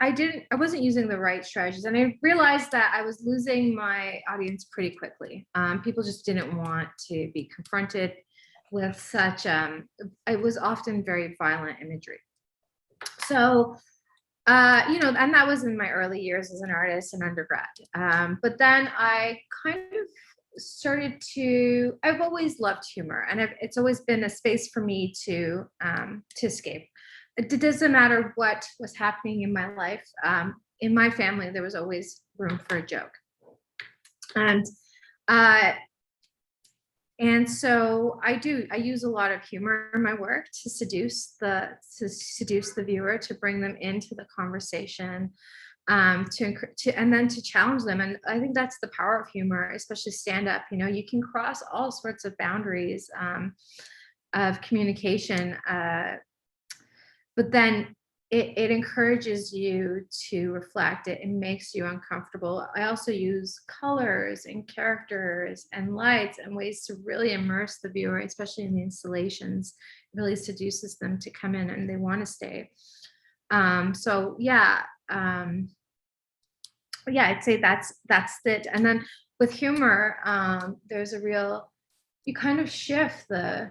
I wasn't using the right strategies. And I realized that I was losing my audience pretty quickly. People just didn't want to be confronted with such, it was often very violent imagery. So, and that was in my early years as an artist in undergrad. But then I kind of I've always loved humor, and it's always been a space for me to escape. It doesn't matter what was happening in my life. In my family, there was always room for a joke. And so I use a lot of humor in my work to seduce the viewer, to bring them into the conversation, and then to challenge them. And I think that's the power of humor, especially stand-up. You can cross all sorts of boundaries of communication, but then it encourages you to reflect. It makes you uncomfortable. I also use colors and characters and lights and ways to really immerse the viewer, especially in the installations. It really seduces them to come in, and they want to stay. I'd say that's it. And then with humor, there's you kind of shift the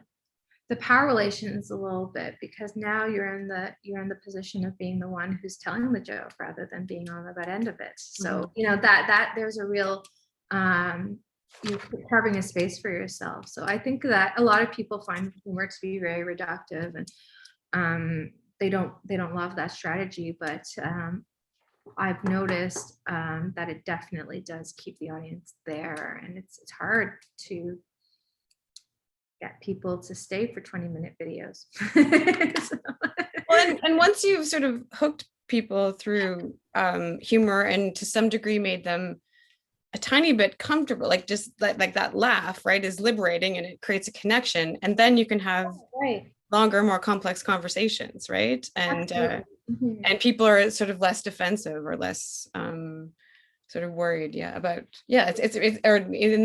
power relations a little bit, because now you're in the position of being the one who's telling the joke rather than being on the bad end of it. So that there's a real you're carving a space for yourself. So I think that a lot of people find humor to be very reductive, and they don't love that strategy, but I've noticed that it definitely does keep the audience there, and it's hard to get people to stay for 20-minute videos. Well, and once you've sort of hooked people through humor, and to some degree made them a tiny bit comfortable, like just like that laugh, right, is liberating, and it creates a connection, and then you can have longer, more complex conversations, right? And and people are sort of less defensive or less sort of worried, and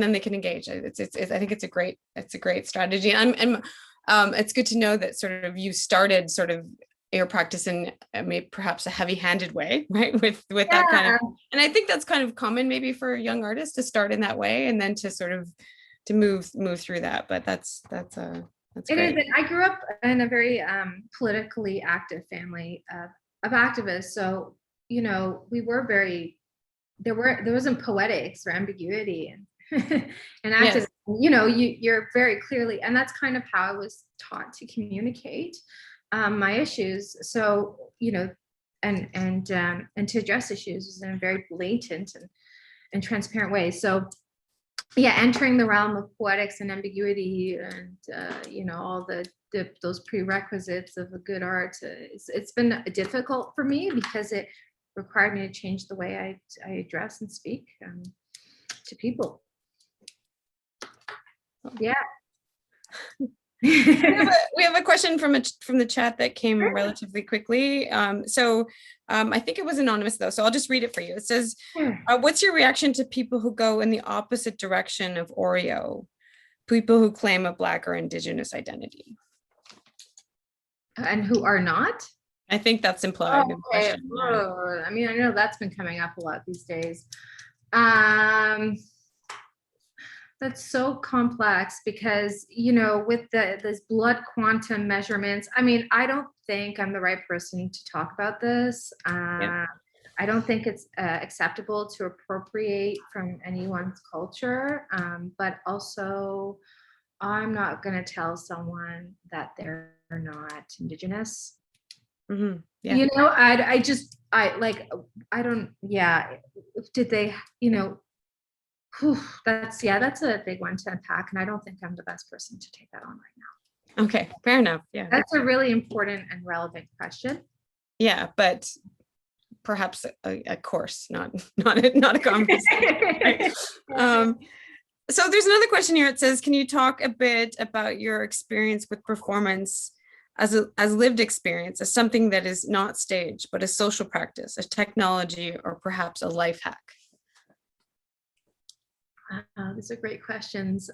then they can engage. I think it's a great strategy, and it's good to know that sort of you started sort of your practice in perhaps a heavy-handed way, right? With that kind of, and I think that's kind of common maybe for young artists to start in that way, and then to sort of to move through that. But that's great. It is. I grew up in a very politically active family of activists, so we were very. There wasn't poetics or ambiguity and activism. Yes. You're very clearly, and that's kind of how I was taught to communicate my issues. So and to address issues in a very blatant and transparent way. So entering the realm of poetics and ambiguity and all those prerequisites of a good art, it's been difficult for me, because it required me to change the way I address and speak to people. Yeah. we have a question from the chat that came relatively quickly. I think it was anonymous though, so I'll just read it for you. It says, what's your reaction to people who go in the opposite direction of Oreo, people who claim a Black or Indigenous identity? And who are not? I think that's implied in the question. I mean, I know that's been coming up a lot these days. That's so complex, because with this blood quantum measurements, I mean, I don't think I'm the right person to talk about this. I don't think it's acceptable to appropriate from anyone's culture, but also I'm not going to tell someone that they're not Indigenous. Mm-hmm. Yeah. Did they, that's a big one to unpack, and I don't think I'm the best person to take that on right now. Okay, fair enough. Yeah, that's a really important and relevant question. Yeah, but perhaps a course, not a conversation. Right? So there's another question here. It says, can you talk a bit about your experience with performance as lived experience, as something that is not staged, but a social practice, a technology, or perhaps a life hack? These are great questions.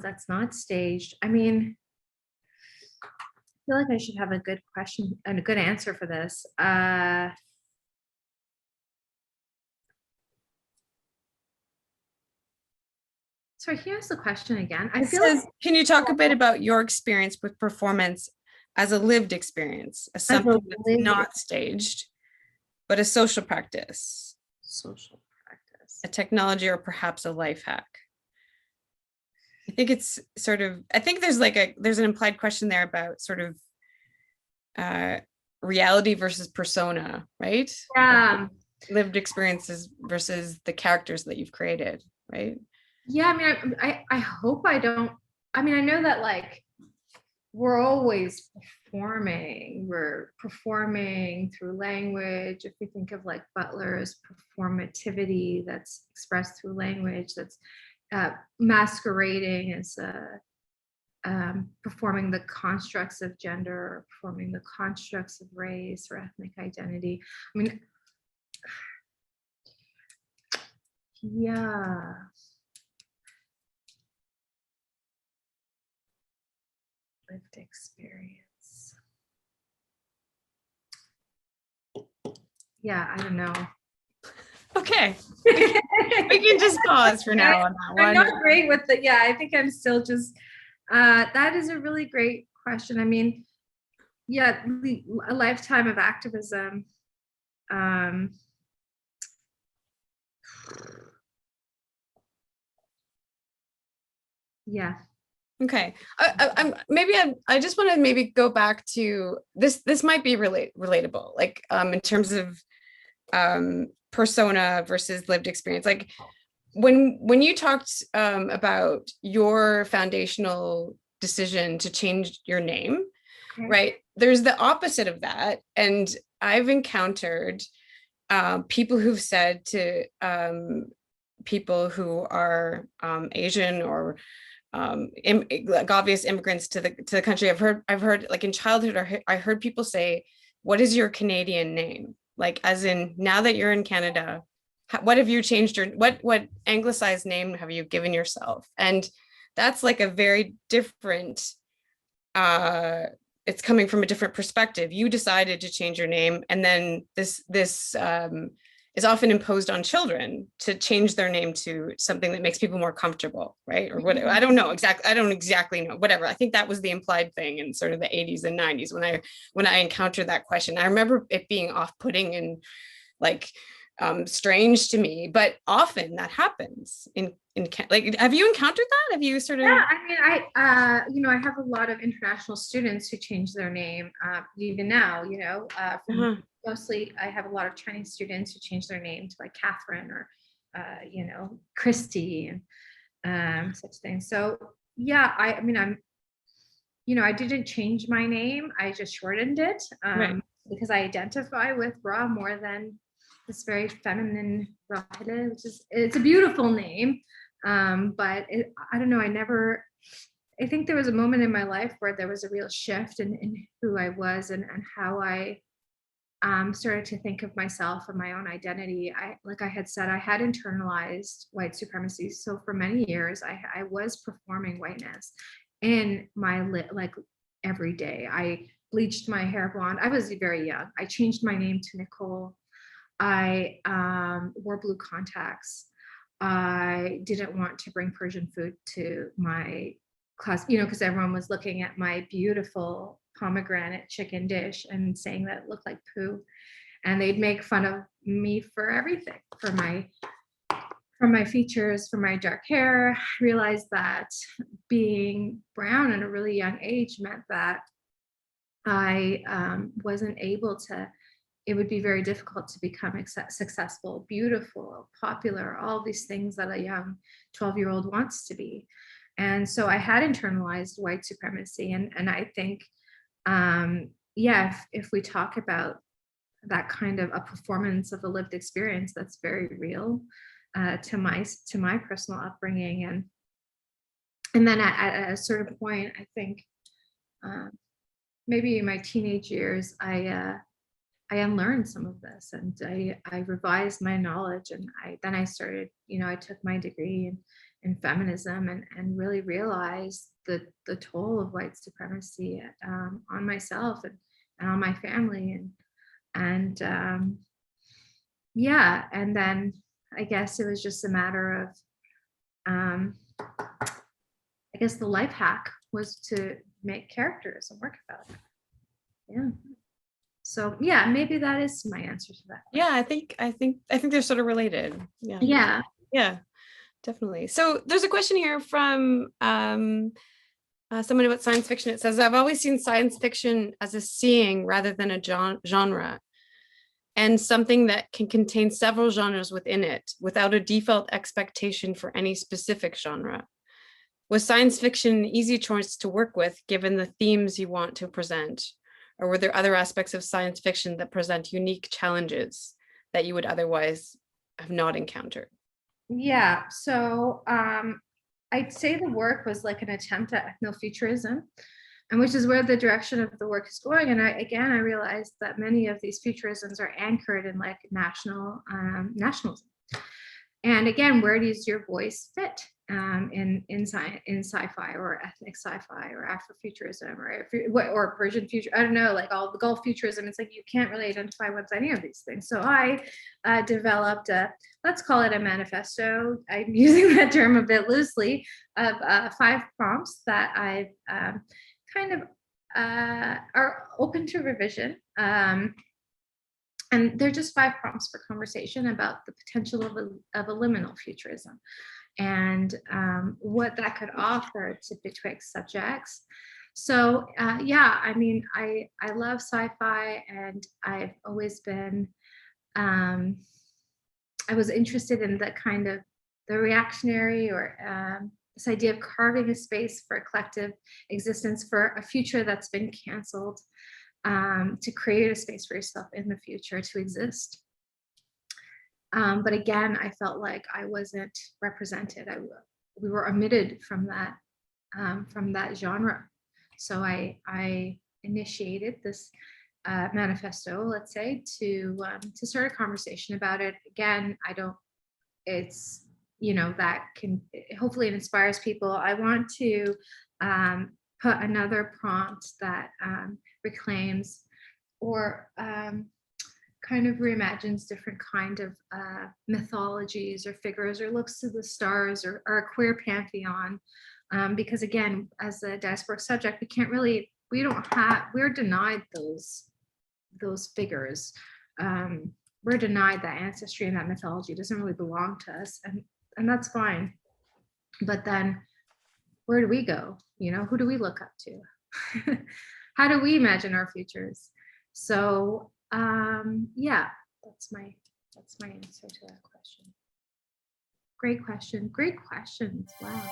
That's not staged. I mean, I feel like I should have a good question and a good answer for this. It's Sorry, can you ask the question again? I It feel says, can you talk a bit about your experience with performance as a lived experience, as something that's not staged, but a social practice, social practice, a technology, or perhaps a life hack? I think it's sort of, I think there's there's an implied question there about sort of reality versus persona, right? Yeah. Lived experiences versus the characters that you've created, right? Yeah, I mean, I hope I don't, I mean, I know that like we're always performing, we're performing through language. If we think of like Butler's performativity that's expressed through language, that's masquerading as performing the constructs of gender, or performing the constructs of race or ethnic identity. I mean, yeah. Lived experience. Yeah, I don't know. Okay. We can just pause for now on that one. I'm not great with the, yeah, I think I'm still just, that is a really great question. I mean, yeah, a lifetime of activism. Yeah. Okay. I just want to maybe go back to this. This might be relatable, like in terms of persona versus lived experience. Like when you talked about your foundational decision to change your name, Okay. right? There's the opposite of that, and I've encountered people who've said to people who are Asian or like obvious immigrants to the country. I've heard like in childhood, I heard people say, "What is your Canadian name?" Like as in, now that you're in Canada, what have you changed your what anglicized name have you given yourself? And that's like a very different. It's coming from a different perspective. You decided to change your name, and then this is often imposed on children to change their name to something that makes people more comfortable, right? Or whatever. I don't know exactly. I don't exactly know. Whatever. I think that was the implied thing in sort of the 80s and 90s when I encountered that question. I remember it being off-putting and like strange to me, but often that happens in like, have you encountered that? Have you sort of? Yeah, I mean, I have a lot of international students who change their name, even now, mostly I have a lot of Chinese students who change their name to like Catherine or, Christy and such things. So yeah, I mean, I didn't change my name. I just shortened it Right. because I identify with Rah more than this very feminine Rah Eleh, it's a beautiful name. But I don't know, I think there was a moment in my life where there was a real shift in who I was and how I started to think of myself and my own identity. Like I had said, I had internalized white supremacy. So for many years, I was performing whiteness in my like every day. I bleached my hair blonde. I was very young. I changed my name to Nicole. I wore blue contacts. I didn't want to bring Persian food to my class, because everyone was looking at my beautiful pomegranate chicken dish and saying that it looked like poo. And they'd make fun of me for everything, for my features, for my dark hair. I realized that being brown at a really young age meant that I wasn't able to, it would be very difficult to become successful, beautiful, popular, all these things that a young 12-year-old wants to be. And so I had internalized white supremacy. And I think, if we talk about that kind of a performance of a lived experience, that's very real to my personal upbringing. And then at a certain point, I think maybe in my teenage years, I unlearned some of this, and I revised my knowledge, and then I started, I took my degree in feminism and really realized the toll of white supremacy on myself and on my family, and and then I guess it was just a matter of I guess the life hack was to make characters and work about it. Yeah. So yeah, maybe that is my answer to that. Yeah, I think they're sort of related. Yeah. Yeah. Yeah, definitely. So there's a question here from someone about science fiction. It says, I've always seen science fiction as a seeing rather than a genre, and something that can contain several genres within it without a default expectation for any specific genre. Was science fiction an easy choice to work with given the themes you want to present? Or were there other aspects of science fiction that present unique challenges that you would otherwise have not encountered? Yeah, so I'd say the work was like an attempt at ethnofuturism, and which is where the direction of the work is going. And I realized that many of these futurisms are anchored in like nationalism. And again, where does your voice fit in sci-fi or ethnic sci-fi or Afrofuturism or Persian future? I don't know, like all the Gulf futurism. It's like you can't really identify with any of these things. So I developed let's call it a manifesto. I'm using that term a bit loosely, of 5 prompts that I've kind of are open to revision. And they're just 5 prompts for conversation about the potential of a liminal futurism and what that could offer to betwixt subjects. So yeah, I mean, I love sci-fi, and I've always been, I was interested in the kind of the reactionary or this idea of carving a space for a collective existence for a future that's been canceled. To create a space for yourself in the future to exist. But again, I felt like I wasn't represented. We were omitted from that genre. So I initiated this manifesto, let's say, to start a conversation about it. Again, it's, you know, that can, hopefully it inspires people. I want to put another prompt that reclaims or kind of reimagines different kind of mythologies or figures, or looks to the stars or a queer pantheon. Because again, as a diasporic subject, we're denied those figures. We're denied that ancestry and that mythology. It doesn't really belong to us, and that's fine. But then where do we go? You know, who do we look up to? How do we imagine our futures? So yeah, that's my answer to that question. Great question. Great questions. Wow.